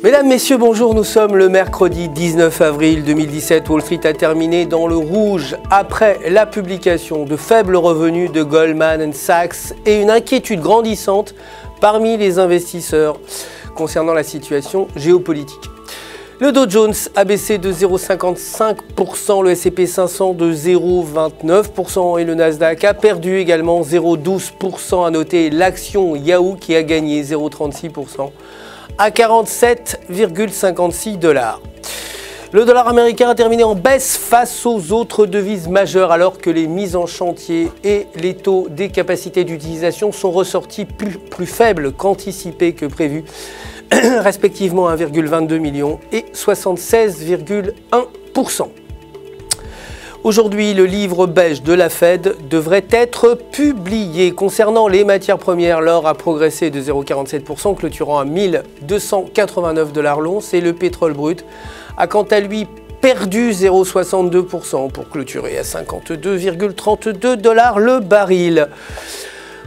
Mesdames, Messieurs, bonjour, nous sommes le mercredi 19 avril 2017. Wall Street a terminé dans le rouge après la publication de faibles revenus de Goldman Sachs et une inquiétude grandissante parmi les investisseurs concernant la situation géopolitique. Le Dow Jones a baissé de 0,55%, le S&P 500 de 0,29% et le Nasdaq a perdu également 0,12%. À noter l'action Yahoo qui a gagné 0,36%. à 47,56 $. Le dollar américain a terminé en baisse face aux autres devises majeures alors que les mises en chantier et les taux des capacités d'utilisation sont ressortis plus faibles qu'anticipés que prévu, respectivement 1,22 million et 76,1%. Aujourd'hui, le livre beige de la Fed devrait être publié. Concernant les matières premières, l'or a progressé de 0,47%, clôturant à 1289 $ l'once, et le pétrole brut a quant à lui perdu 0,62% pour clôturer à 52,32 $ le baril.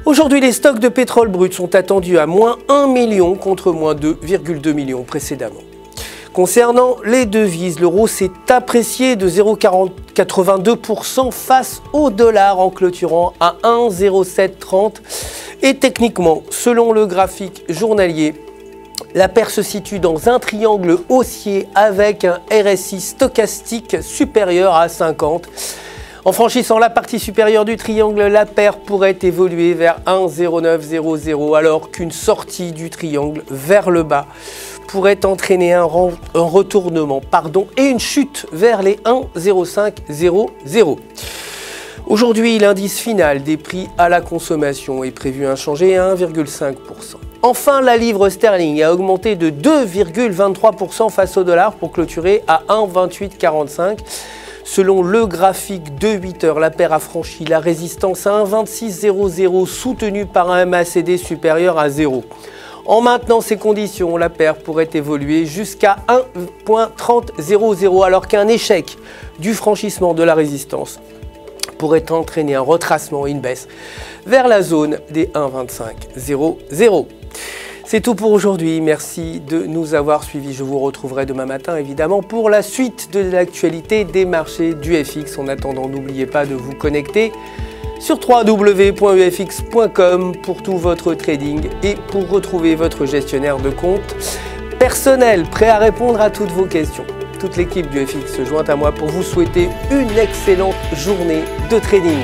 Aujourd'hui, les stocks de pétrole brut sont attendus à moins 1 million contre moins 2,2 millions précédemment. Concernant les devises, l'euro s'est apprécié de 0,82% face au dollar en clôturant à 1,0730 et techniquement, selon le graphique journalier, la paire se situe dans un triangle haussier avec un RSI stochastique supérieur à 50. En franchissant la partie supérieure du triangle, la paire pourrait évoluer vers 1,0900 alors qu'une sortie du triangle vers le bas pourrait entraîner un retournement et une chute vers les 1,0500. Aujourd'hui, l'indice final des prix à la consommation est prévu inchangé à 1,5%. Enfin, la livre sterling a augmenté de 2,23% face au dollar pour clôturer à 1,2845. Selon le graphique de 8 heures, la paire a franchi la résistance à 1,2600 soutenue par un MACD supérieur à 0. En maintenant ces conditions, la paire pourrait évoluer jusqu'à 1,3000 alors qu'un échec du franchissement de la résistance pourrait entraîner un retracement et une baisse vers la zone des 1,2500. C'est tout pour aujourd'hui, merci de nous avoir suivis. Je vous retrouverai demain matin évidemment pour la suite de l'actualité des marchés du FX. En attendant, n'oubliez pas de vous connecter sur www.ufx.com pour tout votre trading et pour retrouver votre gestionnaire de compte personnel prêt à répondre à toutes vos questions. Toute l'équipe du FX se joint à moi pour vous souhaiter une excellente journée de trading.